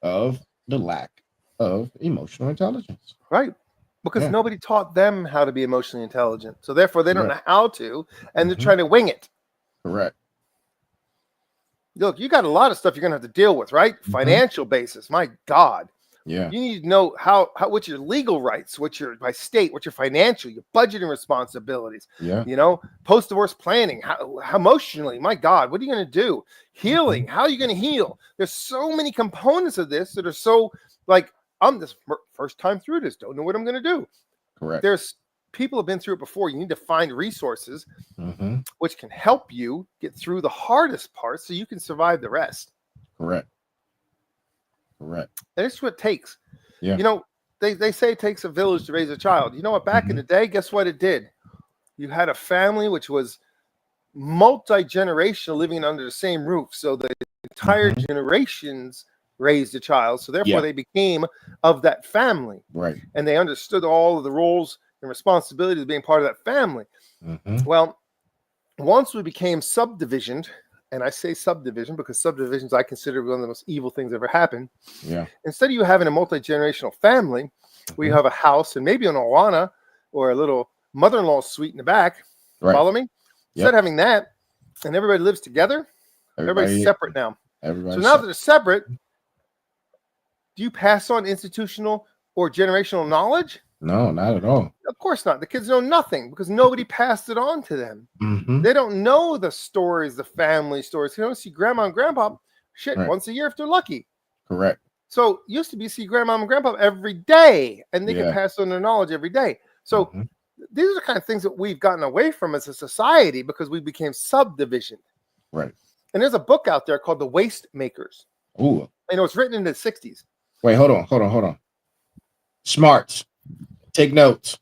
of the lack of emotional intelligence. Right. Because Yeah, nobody taught them how to be emotionally intelligent. So therefore they don't correct. know how to, and they're Hmm. trying to wing it. Correct. Look, you got a lot of stuff you're gonna have to deal with, right? Hmm. Financial basis. My God. Yeah, You need to know how what's your legal rights, what's your by state, what's your financial, your budgeting responsibilities, yeah. post-divorce planning, how emotionally, my God, what are you going to do? Hmm. Healing, how are you going to heal? There's so many components of this that are so like, I'm this first time through this, don't know what I'm going to do. Correct. There's people have been through it before. You need to find resources Hmm. which can help you get through the hardest part so you can survive the rest. Correct. Correct. And it's what it takes. Yeah. You know, they say it takes a village to raise a child. You know what? Back in Hmm. the day, guess what it did? You had a family which was multi-generational living under the same roof. So the entire Hmm. generations raised a child. So therefore Yeah. they became of that family. Right. And they understood all of the roles and responsibilities of being part of that family. Hmm. Well, once we became subdivisioned, and I say subdivision because subdivisions I consider one of the most evil things ever happened. Yeah. Instead of you having a multi-generational family where you Hmm. have a house and maybe an Awana or a little mother-in-law suite in the back, Right. follow me? Instead Yep. of having that and everybody lives together, everybody's Everybody. separate now. So Everybody's now that separate. they're separate, do you pass on institutional or generational knowledge? No, not at all. Of course not. The kids know nothing because nobody passed it on to them. Hmm. They don't know the stories, the family stories. They don't see grandma and grandpa shit Right. once a year if they're lucky. Correct. So used to be see grandma and grandpa every day, and they can Yeah. pass on their knowledge every day. So Hmm. these are the kind of things that we've gotten away from as a society because we became subdivision. Right. And there's a book out there called The Waste Makers. Ooh. It's written in the 60s. Wait. Hold on. Smarts. Take notes.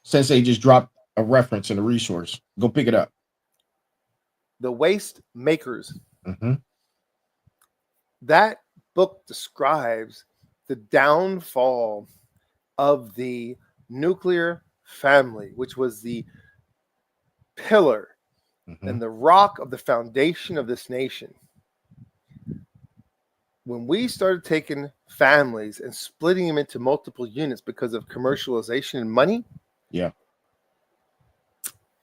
Sensei just dropped a reference and a resource. Go pick it up. The Waste Makers. Hmm. That book describes the downfall of the nuclear family, which was the pillar Hmm. and the rock of the foundation of this nation. When we started taking families and splitting them into multiple units because of commercialization and money, Yeah.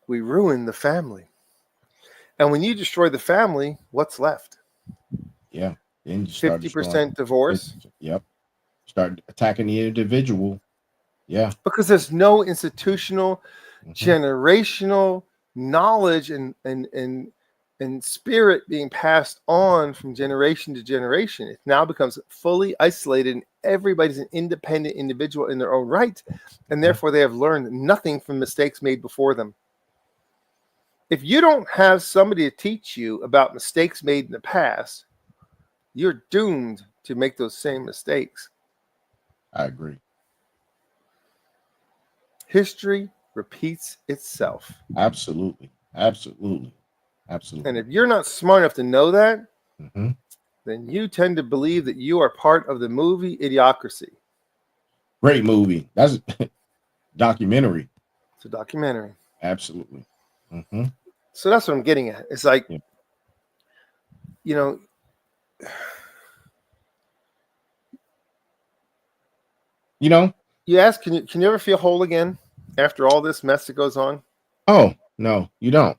we ruined the family. And when you destroy the family, what's left? Yeah. Then you start destroying. 50% divorce. Yep. Start attacking the individual. Yeah. Because there's no institutional, Hmm. generational knowledge and spirit being passed on from generation to generation. It now becomes fully isolated, and everybody's an independent individual in their own right, and therefore they have learned nothing from mistakes made before them. If you don't have somebody to teach you about mistakes made in the past, you're doomed to make those same mistakes. I agree. History repeats itself. Absolutely. Absolutely. And Absolutely. if you're not smart enough to know that, Hmm. then you tend to believe that you are part of the movie Idiocracy. Great movie. That's a documentary. It's a documentary. Absolutely. Hmm. So that's what I'm getting at. It's like, Yeah. you know, You know? you ask, can you ever feel whole again after all this mess that goes on? Oh, no, you don't.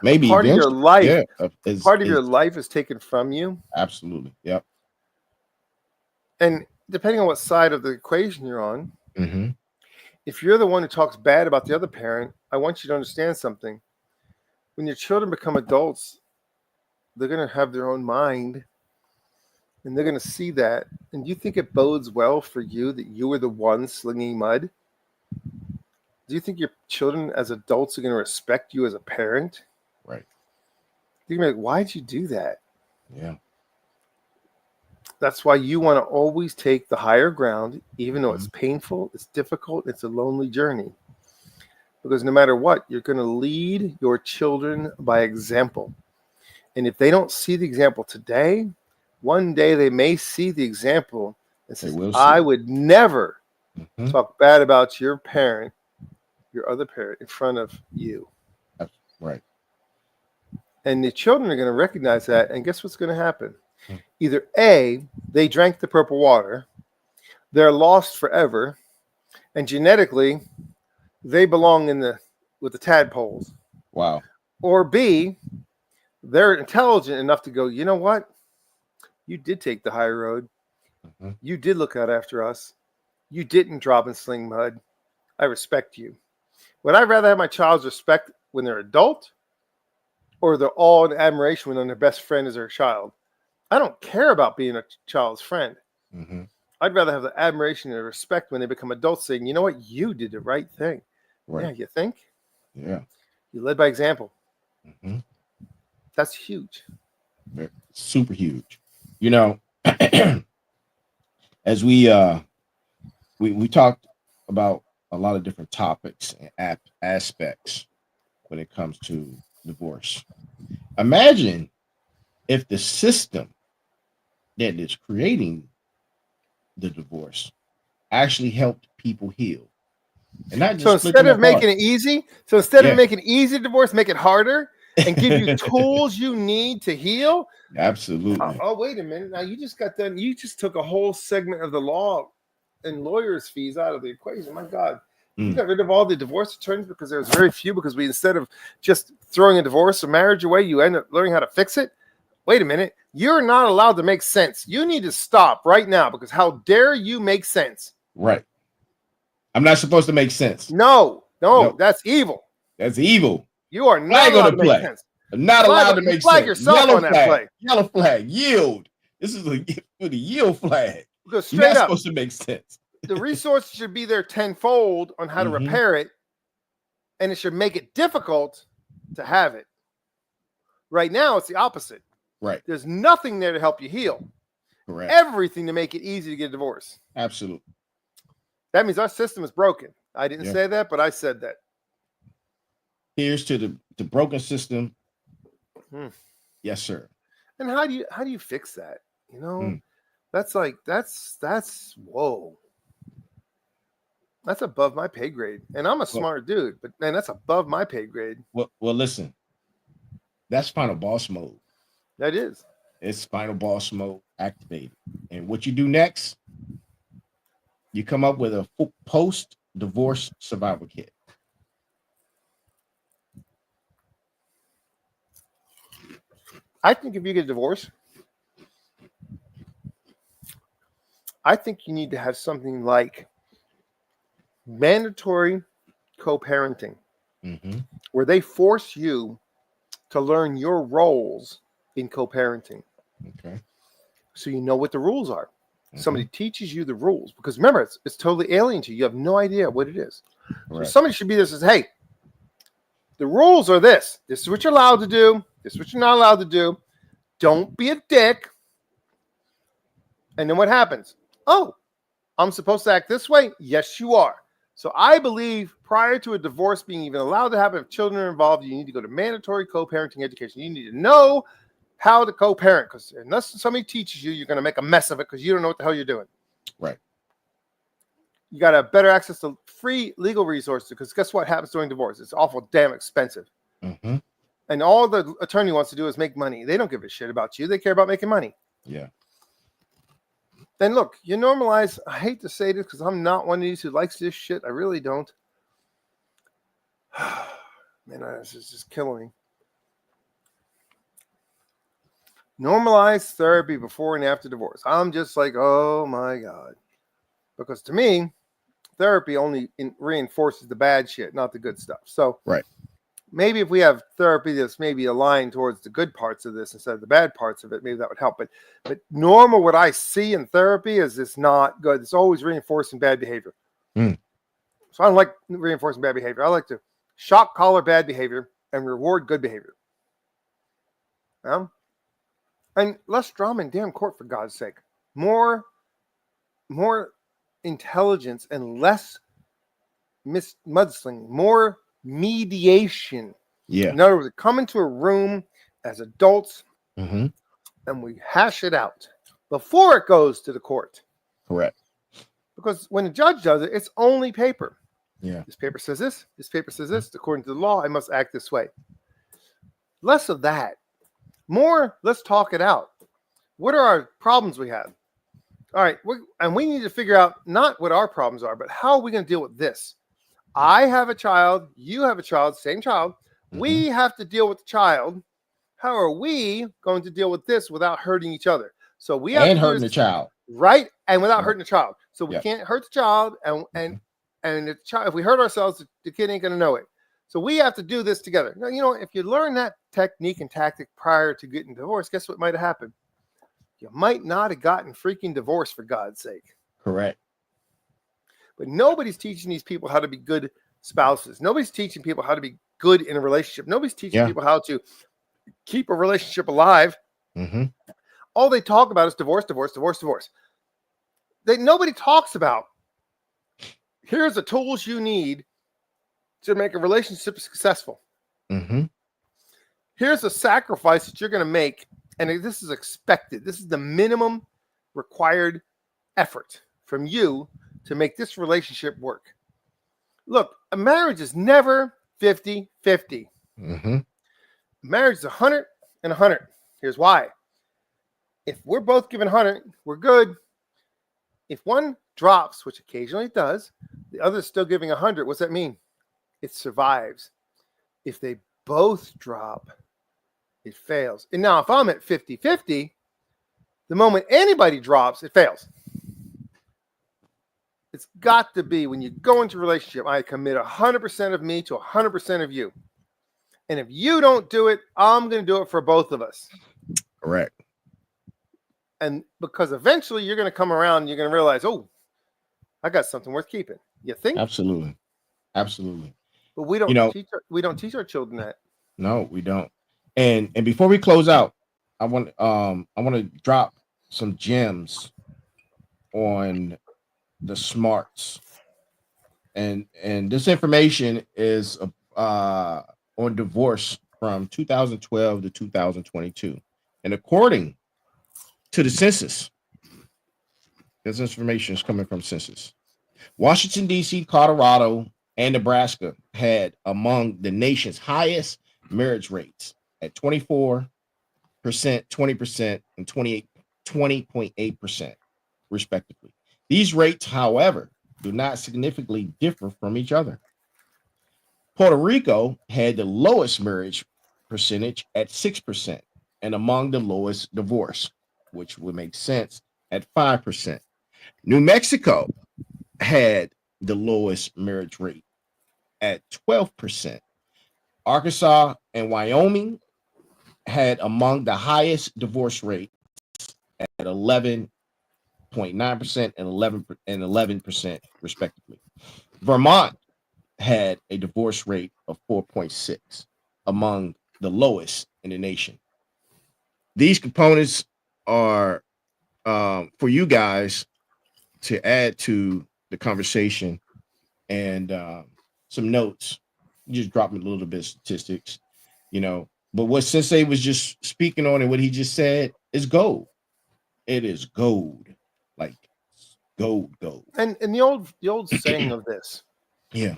Maybe Part of your eventually. life, Yeah. part of your life is taken from you. Absolutely. Yep. And depending on what side of the equation you're on, Hmm. if you're the one who talks bad about the other parent, I want you to understand something. When your children become adults, they're going to have their own mind. and they're going to see that. And do you think it bodes well for you that you were the one slinging mud? Do you think your children as adults are going to respect you as a parent? Right. They're going to be like, why'd you do that? Yeah. That's why you want to always take the higher ground, even though it's painful, it's difficult, it's a lonely journey. Because no matter what, you're going to lead your children by example. And if they don't see the example today, one day they may see the example and say, I would never talk bad about your parent, your other parent, in front of you. Right. And the children are going to recognize that. And guess what's going to happen? Either A, they drank the purple water, they're lost forever, and genetically, they belong with the tadpoles. Wow. Or B, they're intelligent enough to go, you know what? You did take the high road. You did look out after us. You didn't drop and sling mud. I respect you. Would I rather have my child's respect when they're adult, or they're all in admiration when their best friend is their child? I don't care about being a child's friend. I'd rather have the admiration and respect when they become adults, saying, you know what? You did the right thing. Right. Yeah, you think? Yeah. You led by example. That's huge. Super huge. You know, as we talked about a lot of different topics and aspects when it comes to divorce. Imagine if the system that is creating the divorce actually helped people heal. And not just so instead of making it easy, to divorce, make it harder and give you tools you need to heal. Absolutely. Oh, wait a minute. Now you just got done. You just took a whole segment of the law and lawyers' fees out of the equation. My God. You got rid of all the divorce attorneys because there was very few, because we, instead of just throwing a divorce or marriage away, you end up learning how to fix it. Wait a minute. You're not allowed to make sense. You need to stop right now, because how dare you make sense? Right. I'm not supposed to make sense. No, that's evil. That's evil. You are not allowed to make sense. I'm not allowed to make sense. Flag yourself on that play. Yellow flag. Yield. This is the yield flag. Go straight You're not up. supposed to make sense. The resources should be there tenfold on how to repair it, and it should make it difficult to have it. Right now, it's the opposite. Right. There's nothing there to help you heal. Correct. Everything to make it easy to get a divorce. Absolutely. That means our system is broken. I didn't say that, but I said that. Here's to the broken system. Yes, sir. And how do you fix that? You know, that's whoa. That's above my pay grade. And I'm a smart dude, but man, that's above my pay grade. Well, listen. That's final boss mode. That is. It's final boss mode activated. And what you do next, you come up with a post-divorce survival kit. I think if you get divorced, I think you need to have something like mandatory co-parenting, where they force you to learn your roles in co-parenting. Okay. So you know what the rules are. Somebody teaches you the rules, because remember, it's totally alien to you. You have no idea what it is. Right. So somebody should be there and says, hey, the rules are this. This is what you're allowed to do. This is what you're not allowed to do. Don't be a dick. And then what happens? Oh, I'm supposed to act this way? Yes, you are. So I believe prior to a divorce being even allowed to happen, if children are involved, you need to go to mandatory co-parenting education. You need to know how to co-parent, because unless somebody teaches you, you're going to make a mess of it because you don't know what the hell you're doing. Right. You got to have better access to free legal resources, because guess what happens during divorce? It's awful damn expensive. And all the attorney wants to do is make money. They don't give a shit about you. They care about making money. Yeah. Then look, you normalize, I hate to say this because I'm not one of these who likes this shit. I really don't. Man, this is just killing me. Normalize therapy before and after divorce. I'm just like, oh my God. Because to me, therapy only reinforces the bad shit, not the good stuff. So right. maybe if we have therapy that's maybe aligned towards the good parts of this instead of the bad parts of it, maybe that would help. But normal, what I see in therapy is it's not good. It's always reinforcing bad behavior. Mm. So I don't like reinforcing bad behavior. I like to shock collar bad behavior and reward good behavior. And less drama in damn court, for God's sake. More intelligence and less mudslinging, more mediation. Yeah. In other words, come into a room as adults Mm-hmm. and we hash it out before it goes to the court. Correct. Because when the judge does it, it's only paper. Yeah. This paper says this. This paper says this. According to the law, I must act this way. Less of that. More, let's talk it out. What are our problems we have? All right. We need to figure out not what our problems are, but how are we going to deal with this? I have a child. You have a child. Same child. Mm-hmm. We have to deal with the child. How are we going to deal with this without hurting each other? So we have And to do hurting this, the child. right? And without Right. hurting the child. So we Yeah. can't hurt the child, and the child. If we hurt ourselves, the kid ain't going to know it. So we have to do this together. Now, you know, if you learn that technique and tactic prior to getting divorced, guess what might have happened? You might not have gotten freaking divorced, for God's sake. Correct. But nobody's teaching these people how to be good spouses. Nobody's teaching people how to be good in a relationship. Nobody's teaching Yeah. people how to keep a relationship alive. Mm-hmm. All they talk about is divorce, divorce, divorce, divorce. Nobody talks about, here's the tools you need to make a relationship successful. Mm-hmm. Here's a sacrifice that you're going to make, and this is expected. This is the minimum required effort from you to make this relationship work. Look, a marriage is never 50-50. Mm-hmm. Marriage is 100 and 100. Here's why. If we're both giving 100, we're good. If one drops, which occasionally it does, the other is still giving 100. What's that mean? It survives. If they both drop, it fails. And now if I'm at 50-50, the moment anybody drops, it fails. It's got to be, when you go into a relationship, I commit 100% of me to 100% of you. And if you don't do it, I'm going to do it for both of us. Correct. And because eventually you're going to come around and you're going to realize, oh, I got something worth keeping. You think? Absolutely. Absolutely. But we don't teach our children that. No, we don't. And before we close out, I want to drop some gems on the smarts. And this information is on divorce from 2012 to 2022. And according to the census, this information is coming from census. Washington, D.C., Colorado, and Nebraska had among the nation's highest marriage rates at 24%, 20%, and 20.8%, respectively. These rates, however, do not significantly differ from each other. Puerto Rico had the lowest marriage percentage at 6% and among the lowest divorce, which would make sense, at 5%. New Mexico had the lowest marriage rate at 12%. Arkansas and Wyoming had among the highest divorce rates at 11.9% and 11% respectively. Vermont had a divorce rate of 4.6, among the lowest in the nation. These components are for you guys to add to the conversation, and some notes. Just dropping a little bit of statistics, But what Sensei was just speaking on and what he just said is gold. It is gold, like gold. And the old saying of this, Yeah.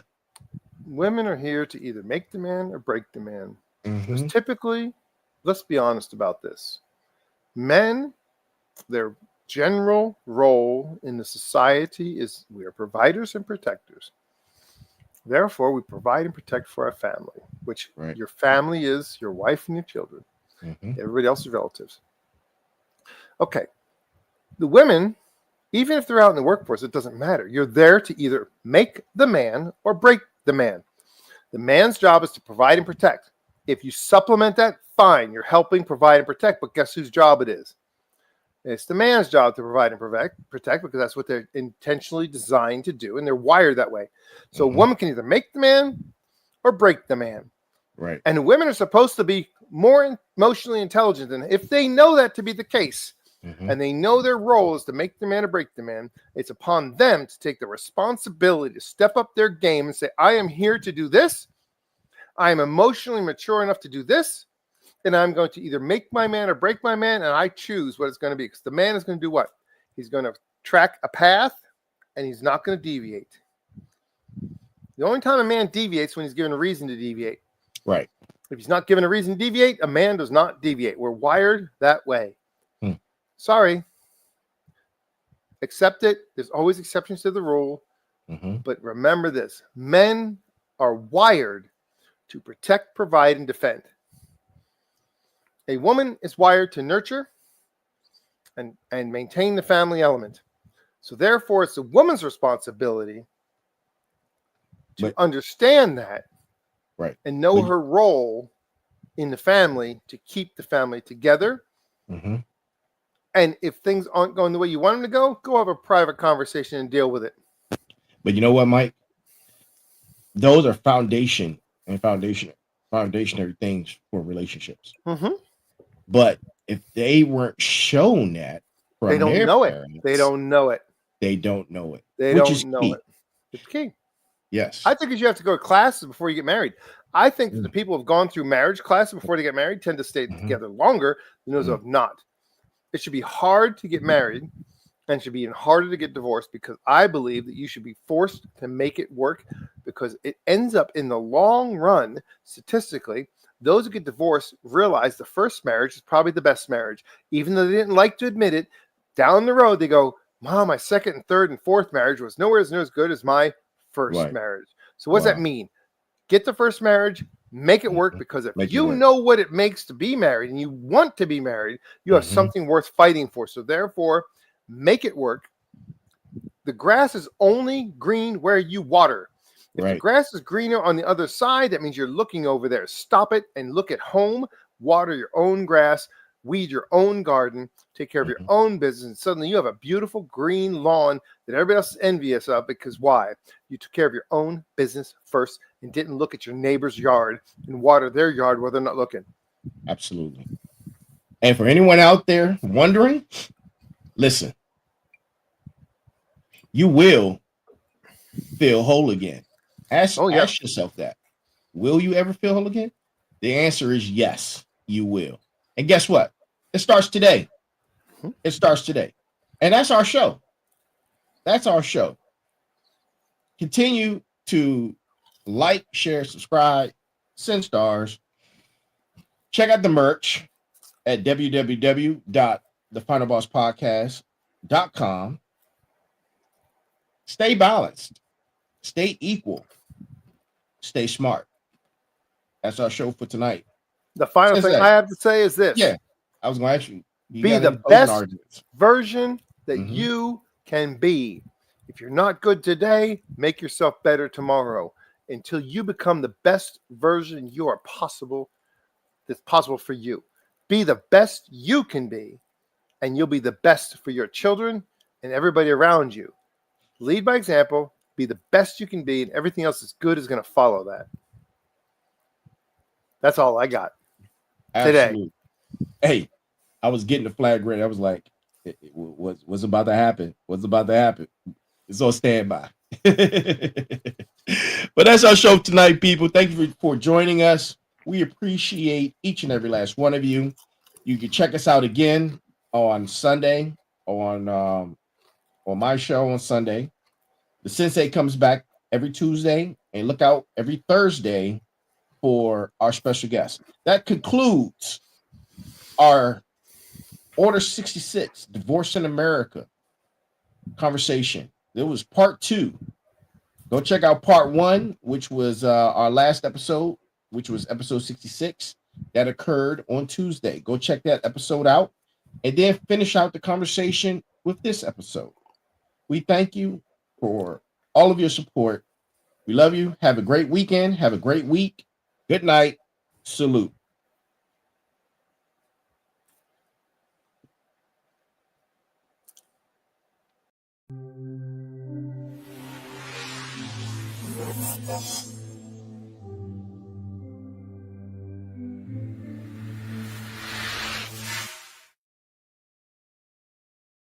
women are here to either make the man or break the man. Mhm. Because typically, let's be honest about this. Men, their general role in the society is we are providers and protectors. Therefore, we provide and protect for our family, which Right. your family is your wife and your children. Mhm. Everybody else is relatives. Okay. The women, even if they're out in the workforce, it doesn't matter. You're there to either make the man or break the man. The man's job is to provide and protect. If you supplement that, fine, you're helping provide and protect, but guess whose job it is? It's the man's job to provide and protect because that's what they're intentionally designed to do, and they're wired that way. So a woman can either make the man or break the man. Right. And women are supposed to be more emotionally intelligent than if they know that to be the case, and they know their role is to make the man or break the man, it's upon them to take the responsibility to step up their game and say, I am here to do this. I am emotionally mature enough to do this. And I'm going to either make my man or break my man. And I choose what it's going to be. Because the man is going to do what? He's going to track a path and he's not going to deviate. The only time a man deviates when he's given a reason to deviate. Right. If he's not given a reason to deviate, a man does not deviate. We're wired that way. Sorry. Accept it. There's always exceptions to the rule. But remember this. Men are wired to protect, provide, and defend. A woman is wired to nurture and maintain the family element. So therefore, it's the woman's responsibility to understand that and know her role in the family to keep the family together. And if things aren't going the way you want them to go have a private conversation and deal with it. But you know what, Mike? Those are foundationary things for relationships. But if they weren't shown that, they don't know it. They don't know it. They don't know it. They don't know it. It's key. Yes. I think you have to go to classes before you get married. I think that the people who have gone through marriage classes before they get married tend to stay together longer than those who have not. It should be hard to get married and should be even harder to get divorced because I believe that you should be forced to make it work because it ends up in the long run, statistically, those who get divorced realize the first marriage is probably the best marriage. Even though they didn't like to admit it, down the road they go, Mom, my second and third and fourth marriage was nowhere near as good as my first marriage. So what does that mean? Get the first marriage, make it work, because if you know what it makes to be married and you want to be married, you have something worth fighting for. So therefore, make it work. The grass is only green where you water. If the grass is greener on the other side, that means you're looking over there. Stop it and look at home, water your own grass, weed your own garden, take care of your own business, and suddenly you have a beautiful green lawn that everybody else is envious of because why? You took care of your own business first and didn't look at your neighbor's yard and water their yard while they're not looking. Absolutely. And for anyone out there wondering, listen, you will feel whole again. Ask yourself that. Will you ever feel whole again? The answer is yes, you will. And guess what? It starts today. It starts today. And that's our show. That's our show. Continue to like, share, subscribe, send stars. Check out the merch at www.thefinalbosspodcast.com. Stay balanced. Stay equal. Stay smart. That's our show for tonight. The final thing I have to say is this. Yeah, I was going to ask you. Be the best version that you can be. If you're not good today, make yourself better tomorrow until you become the best version you are possible that's possible for you. Be the best you can be, and you'll be the best for your children and everybody around you. Lead by example, be the best you can be, and everything else that's good is going to follow that. That's all I got today. Hey, I was getting the flag ready. I was like, what's about to happen? What's about to happen? It's on standby. But that's our show tonight, people. Thank you for joining us. We appreciate each and every last one of you. You can check us out again on Sunday on my show on Sunday. The Sensei comes back every Tuesday, and look out every Thursday for our special guest. That concludes our Order 66, Divorce in America conversation. There was part 2. Go check out part 1, which was our last episode, which was episode 66. That occurred on Tuesday. Go check that episode out and then finish out the conversation with this episode. We thank you for all of your support. We love you. Have a great weekend. Have a great week. Good night. Salute.